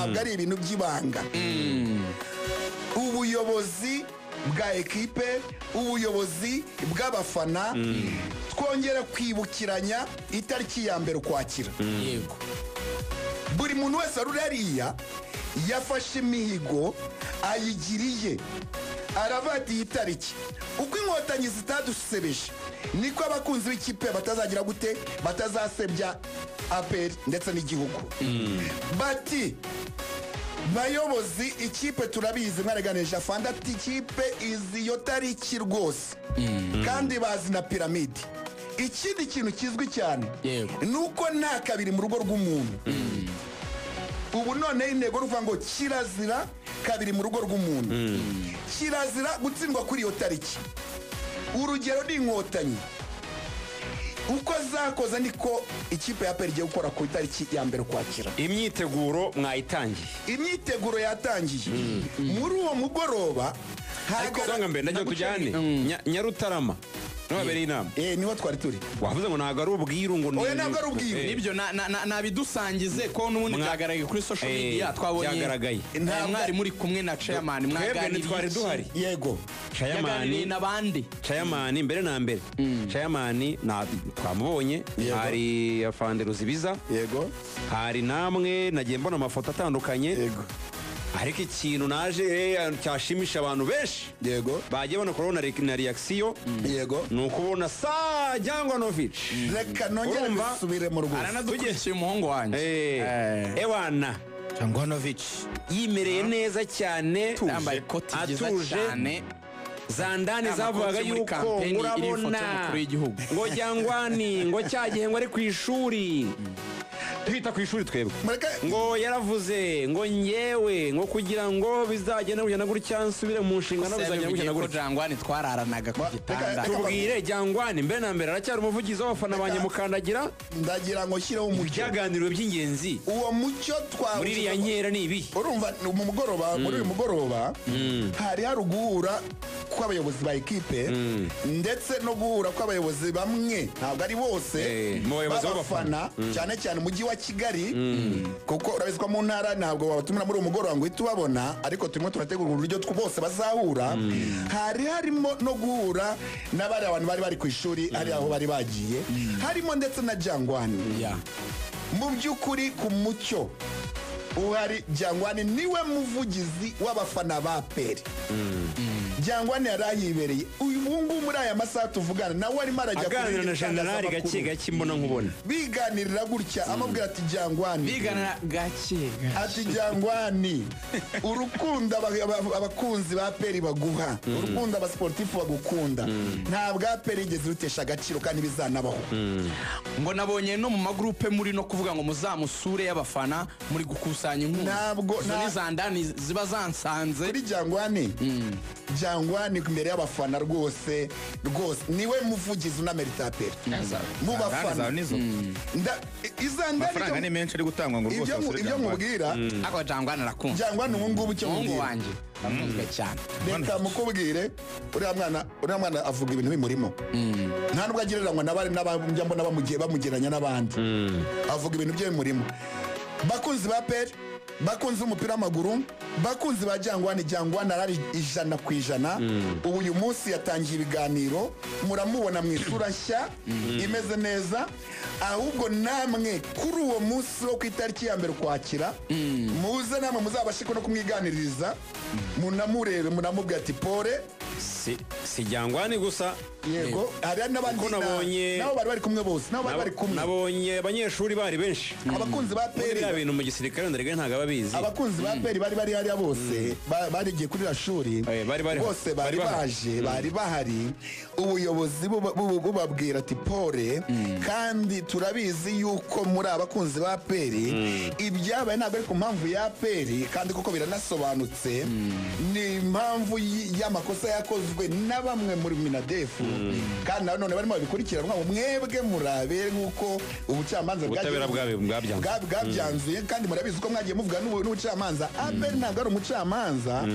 ntabwo ari ibintu by'ibanga. Ubuyobozi bwa ekipe, ubuyobozi bw'abafana, twongera kwibukiranya itariki ya mbere Ukwakira. Yego. Buri muntu wese ari hariya yafashe imihigo ayigiriye, aravati iyi tariki. Uko inkotanyi zitadusebeje niko abakunzi b'ikipe batazagira gute, batazasebya APR ndetse n'igihugu. Bati bayobozi, ikipe turabizi, mwaraganije afanda ati ikipe izi yo tariki rwose, kandi bazi na piramide. Ikindi kintu kizwi cyane nuko nta kabiri mu rugo rw'umuntu. Ubu none intego ruvuga ngo kirazira kabiri mu rugo rw'umuntu. Kirazira gutsindwa kuri iyo tariki. Urugero ni inkotanyi, uko zakoza niko ikipe ya APR igiye gukora ku itariki ya mbere Ukwakira. Imyiteguro mwayitangiye? Imyiteguro yatangiye muri uwo mugoroba. Ariko sanga mbere ndajya tujyane Nyarutarama nabere inama. Niho twari turi. Wavuze ngo ntago ari ubwiru ngo oya ntabwo ari ubwiru. Nibyo nabidusangize ko n'ubundi byagaragaye kuri social media, twabonye byagaragaye. Mwari muri kumwe na chairman, mwaganiriye twari duhari. Yego. Chairman n'abandi. Chairman mbere na mbere. Chairman twamubonye, hari afande Ruzibiza. Yego. Hari namwe nagiye mbona amafoto atandukanye. Yego. Ariko ikintu naje cyashimisha abantu benshi. Yego. Bagiye bana corona na reaction. Yego. Nukubona Jangwanovic. Reka nongere bisubire mu rugo. Aranadukurikiye umuhungu wanjye. Ewana Jangwanovic yimereye neza cyane, yambaye ikoti ryiza cyane. Zandani zavugaga yuko urabona ngo Jangwani ngo cyagihe ngo ari ku ishuri. Twita ku ishuri twebwe ngo yaravuze ngo nyewe ngo kugira ngo bizagenda kujyana gutya nsubire mu nshingano bizagenda kujyana gutya. Jangwani twararanaga ku gitanda. Tubwire Jangwani mbere na mbere aracyari umuvugizi w'abafana banye mukandagira. Ndagira ngo shyireho umucyo. Byaganiriwe by'ingenzi. Uwo mucyo muri iriya nkera ni ibi. Urumva mu mugoroba, muri uyu mugoroba hari guhura kw'abayobozi ba ekipe ndetse no guhura kw'abayobozi bamwe, ntabwo ari bose, b'abafana cyane cyane umujyi wa Kigali, kuko urabizwa mu ntara ntabwo babatumira muri uwo mugoroba ngo uhite ubabona, ariko turimo turategura uburyo bose bazahura. Harimo no guhura n'abari abantu bari bari ku ishuri, hari aho bari bagiye, harimo ndetse na Jangwani. Mu by'ukuri ku mucyo uhari, Jangwani niwe muvugizi w'abafana ba APR. Jangwani yarayibereye uyu nguyu muri aya masaha tuvugana, nawe arimo arajya aganira na General gake mbona nkubona biganirira gutya, amubwira ati Jangwani, biganira gake ati Jangwani, urukundo abakunzi ba APR baguha, urukundo abasportifu bagukunda, ntabwo APR igeze rutesha agaciro kandi bizanabaho. Ngo nabonye no mu magroupe muri no kuvuga ngo muzamusure y'abafana muri gukusanya inkunga. Ntabwo ni Zandani ziba zansanze kuri Jangwani. Jangwani imbere y'abafana rwose niwe muvugizi unamerita APR mu bafana. Amafaranga ni menshi ari gutangwa ngo rwose ibyo mubwira. Ako Jangwani arakunda. Jangwani ubu ngubu cyo umuhungu wanjye amuzwe cyane. Reka mukubwire, uriya mwana avuga ibintu bimurimo, nta nubwo agereranywa n'abandi mbona bamugeranya n'abandi. Avuga ibintu bye bimurimo. Bakunzi ba APR, bakunzi umupira w'amaguru, bakunzi ba Jangwani arari 100%. Ubu uyu munsi yatangiye ibiganiro, muramubona mu isura nshya imeze neza. Ahubwo namwe kuri uwo munsi wo ku itariki ya mbere Ukwakira, muze namwe muzabashe no kumwiganiriza, munamurebe, munamubwira ati pole. Si Jangwani gusa, yego, hari n'abandi nabo bari bari kumwe bose, nabo bari kumwe. Nabonye abanyeshuri bari benshi, abakunzi ba APR. Biriya bintu mu gisirikare ndarega ntago ababizi. Abakunzi ba APR bari hariya bose, barigiye kuri rashuri bose, bari bahari. Ubuyobozi bubabwira ati pole, kandi turabizi yuko muri abakunzi ba APR ibyabaye ntabwo ari ku mpamvu ya APR, kandi kuko biranasobanutse, ni impamvu y'amakosa byakozwe na bamwe muri Minadefu kandi none barimo babikurikiranwa mwebwe murabe nk'uko ubucamanza bwabyanzuye kandi murabizi ko mwagiye muvuga n'ubucamanza APR ntabwo ari umucamanza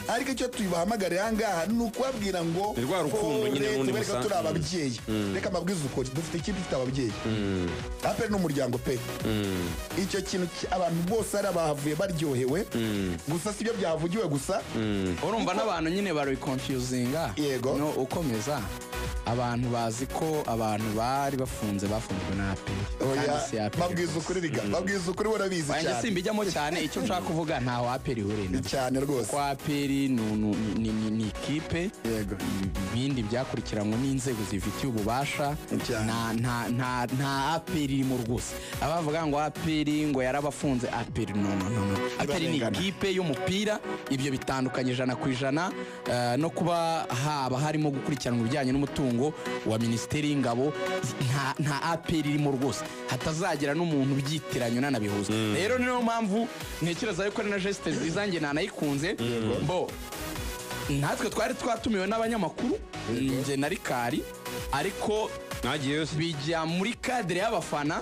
ariko icyo tubahamagarira ahangaha ni ukubabwira ngo rwa rukundo nyine n'undi musa turi ababyeyi reka mabwize ukuri dufite ikipe ifite ababyeyi APR n'umuryango pe icyo kintu abantu bose ari abahavuye baryohewe gusa sibyo byavugiwe gusa urumva n'abantu nyine bari confusinga no ukomeza abantu bazi ko abantu bari bafunzwe na APR mabwiza ukuri riga mabwiza ukuri warabizi cyane wanjye simbijyamo cyane icyo nshaka kuvuga ntaho APR ihuriye cyane rwose ko APR ni ikipe ibindi byakurikiranwe n'inzego zifitiye ububasha nta APR irimo rwose abavuga ngo APR ngo yarabafunze APR no APR ni ikipe y'umupira ibyo bitandukanye 100% no kuba haba harimo gukurikirana ibijyanye n'umutungo wa Minisiteri y'Ingabo nta APR irimo rwose hatazagira n'umuntu byitiranye nanabihuza rero niyo mpamvu ntekereza yuko ari na geste zizange nanayikunze mbo natwe twari twatumiwe n'abanyamakuru nje na Rikari ariko bijya muri kadire y'abafana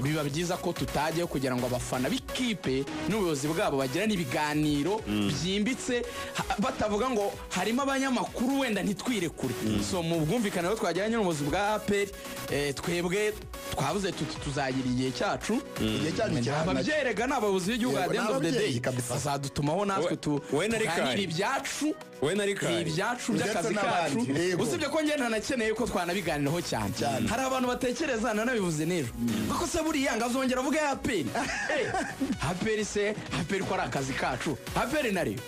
biba byiza ko tutagiye kugira ngo abafana b'ikipe n'ubuyobozi bwabo bagirane ibiganiro byimbitse batavuga ngo harimo abanyamakuru wenda ntitwirekure so mu bwumvikane rero twagiranye n'ubuyobozi bwa APR twebwe twavuze tuzagira igihe cyacu ababyerega n'abayobozi b'igihugu at the end of the day bazadutumaho natwe tuganira ibyacu ibyacu by'akazi kacu usibye ko ngenda nakeneye ko twanabiganiraho cyane hari abantu batekereza nanabivuze nero kuko se buriya ngazongera avuga APR se APR ko ari akazi kacu APR nari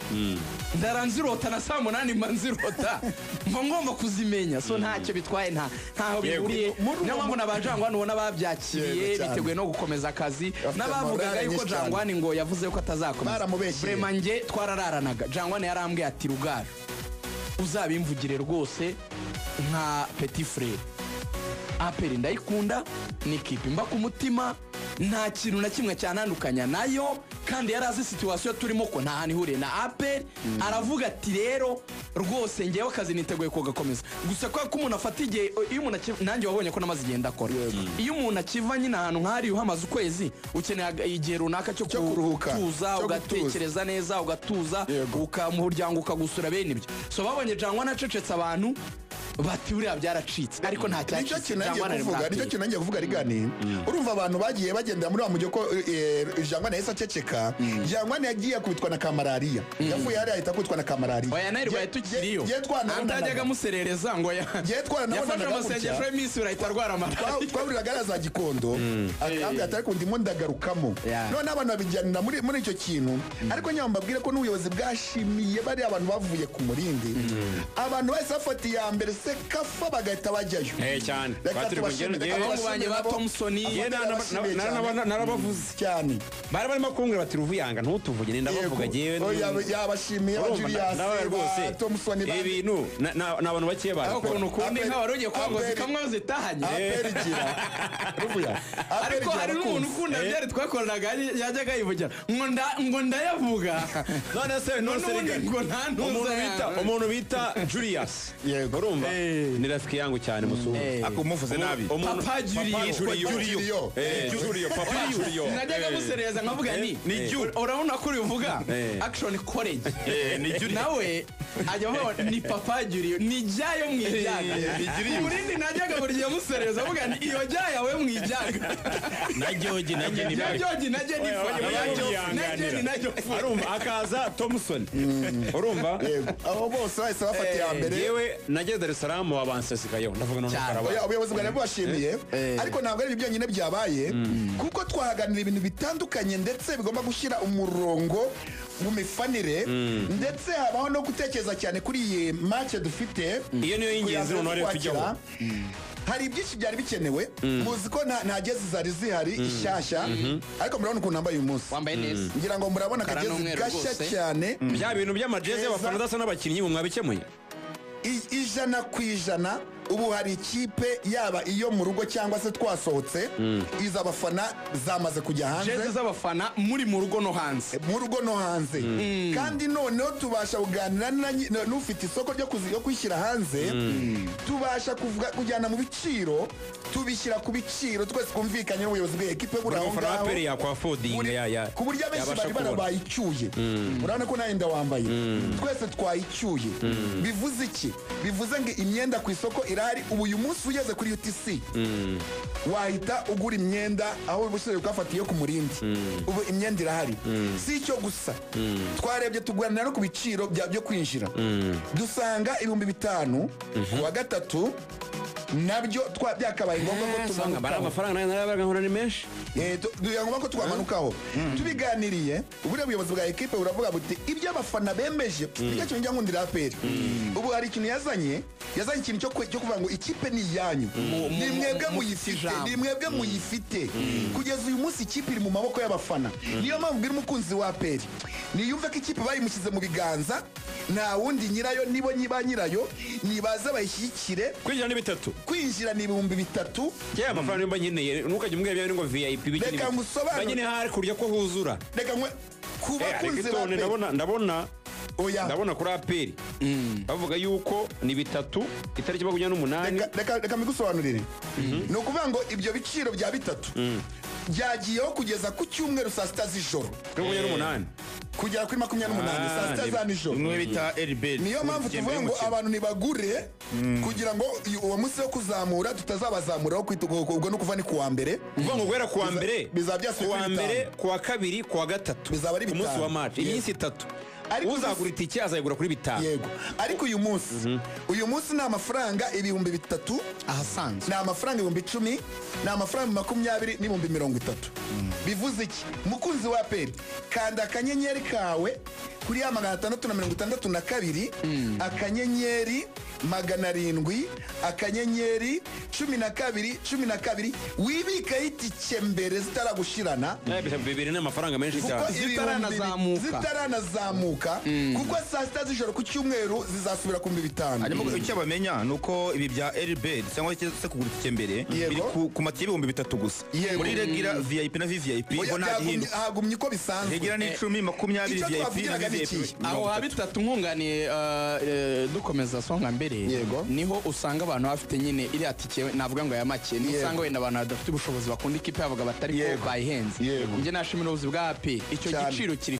ndaranzirota na saa 8 manzirota ngomba kuzimenya so ntacyo bitwaye ntaho bihuriye niyo mpamvu nabajangwa nubona babyakiriye biteguye no gukomeza akazi n'abavugaga yuko Jangwani ngo yavuze ko atazakomeza vraiment nge twarararanaga Jangwani yarambwiye ati Rugara uzabimvugire rwose nka petit frère APR ndayikunda ni ikipe mba ku mutima nta kintu na kimwe cyanandukanya nayo kandi yarazi situation turimo ko nta hantu ihuriye na APR aravuga ati rero rwose ngewe akazi niteguye ko gakomeza gusa ko umuntu afata igihe iyo umuntu nanjye wabonye ko namaze igenda akora iyo umuntu akiva nyine ahantu nk'ari uhamaze ukwezi ukeneye igihe runaka cyo kuruhuka ugatekereza neza ugatuza ukamuryango ukagusura bene ibyo so babonye Jangwani acecetse abantu bati buriya byaracitse ariko nta cyacitse nicyo kinangiye kuvuga rigani urumva abantu bagiye bagendera muri wa mujyo ko Jangwani yahise aceceka Jangwani yagiye kubitwa na kamarariya yavuye hari ahita kubitwa na kamarariya oya nari rwaye tukiriyo antajyaga muserereza ngo yafashe amasengesho y'iminsi urahita arwara amarariya twabwiraga za Gikondo akambwira ati ariko ndimo ndagarukamo none abantu babijyanira muri icyo kintu ariko nyamba mbabwire ko n'ubuyobozi bwashimiye bari abantu bavuye ku murindi abantu bahise bafatiye ya mbere kafa bagahita bajyayo cyane abahungu banjye ba Thompson narabavuze cyane bari barimo kumbwira bati Ruvuyanga ntutuvuge nenda bavuga jewe yabashimiye ba Julius ba Thompson ibintu n'abantu bakiye bari ukuntu kundi nka warogiye kwangoza kamwe zitahanye ariko hari n'umuntu ukunda byari twakoranaga yajyaga yivugira ngo ndayavuga umuntu bita Julius urumva ni rafiki yangu cyane musuhu akumuvuze nabi Papa Julio Papa Julio najyaga musereza nkavuga ni urabona ko uvuga action college nawe ajya avuga ni Papa Julio ni jyayo mwijyaga urindi najyaga buri gihe musereza avuga ni iyo jyayo we mwijyaga najyogi urumva akaza Thompson urumva abo bose bahise bafatiye mbere yewe najye Dar es Salaam wabansesikayo ndavuga none karaba ubuyobozi bwa bwashimiye ariko ntabwo ari byonyine byabaye kuko twahaganira ibintu bitandukanye ndetse bigomba gushyira umurongo mu mifanire ndetse habaho no gutekereza cyane kuri iyi match dufite iyo niyo y'ingenzi none tujyaho hari byinshi byari bikenewe muzi ko nta gezi zari zihari ishyashya ariko murabona ukuntu nambaye uyu munsi wambaye neza ngira ngo murabona akagezi gashya cyane bya bintu by'amajezi y'abafana udasa n'abakinnyi mu mwabikemuye 100% ubu hari ikipe yaba iyo mu rugo cyangwa se twasohotse iza abafana zamaze kujya hanze jezi z'abafana muri mu rugo no hanze mu rugo no hanze kandi noneho tubasha kuganira n'ufite isoko ryo kwishyira hanze tubasha kujyana mu biciro tubishyira ku biciro twese twumvikanye n'ubuyobozi bw'ekipe buri aho ngaho ku buryo abenshi bari barabayicyuye urabona ko nawe ndawambaye twese twayicyuye bivuze iki bivuze ngo imyenda ku isoko irahari ubu uyu munsi ugeze kuri UTC wahita ugura imyenda aho ubusore bwafatiye ku murindi ubu imyenda irahari si icyo gusa twarebye tuganira no ku biciro byo kwinjira dusanga 5,000 ku wa gatatu nabyo byakabaye ngombwa ko tumanuka amafaranga n'ayabagahura ni menshi ngombwa ko twamanukaho tubiganiriye ubure buyobozi bwa ekipe uravuga buti ibyo abafana bemeje icyo kintu njya nkundira APR ubu hari ikintu yazanye ikintu cyo kuvuga ngo ikipe ni iyanyu ni mwebwe muyifite kugeza uyu munsi ikipe iri mu maboko y'abafana niyo mpamvu mbwira umukunzi wa APR niyumve ko ikipe bayimushyize mu biganza nta wundi nyirayo nibo ba nyirayo nibaza bayishyigikire kwinjira ni 3,000 ya amafaranga nimba nkeneye nukajya umwebye ngo VIP bikini reka ngusobanure banyine hari kurya ko huzura reka kuba kunze ndabona kuri APR bavuga yuko ni 3 itariki 28 reka mbigusobanurire ni ukuvuga ngo ibyo biciro bya 3 byagiyeho kugeza ku cyumweru saa 6 z'ijoro kugera kuri 28 saa 6 za nijoro imwe bita Elbel niyo mpamvu tuvuga ngo abantu nibagure kugira ngo uwo munsi wo kuzamura tutazabazamuraho ubwo no kuva ni kuwa mbere uvuga ngo guhera kuwa mbere kuwa mbere kuwa kabiri kuwa gatatu bizaba ari umunsi wa match iminsi 3 uzagura itike azayigura kuri 5 yego ariko uyu munsi ni amafaranga 3,000 ahasanzwe ni amafaranga 10,000 ni amafaranga 20 n'ibihumbi 30 bivuze iki mukunzi wa APR kanda akanyenyeri kawe kuri ya 662 akanyenyeri 700 akanyenyeri 12 wibikaho itike mbere zitaragushirana bibiri n'amafaranga menshi cyane zitaranazamuka kuko saa 6 z'ijoro ku cyumweru zizasubira ku 5,000 hanyuma icyo bamenya nuko ibi bya Elbel cyangwa se kugura itike mbere biri ku mati 3,000 gusa muri regular VIP na VVIP ngo ntagihinduka hagumye uko bisanzwe regular ni 10 20 VIP na VIP aho habitatu nkunganiye dukomeza songa mbere niho usanga abantu bafite nyine iriya tike navuga ngo ya make niho usanga wenda abantu badafite ubushobozi bakunda ikipe yavuga batari ko bayihenze njye nashimira ubuyobozi bwa APR icyo giciro kiri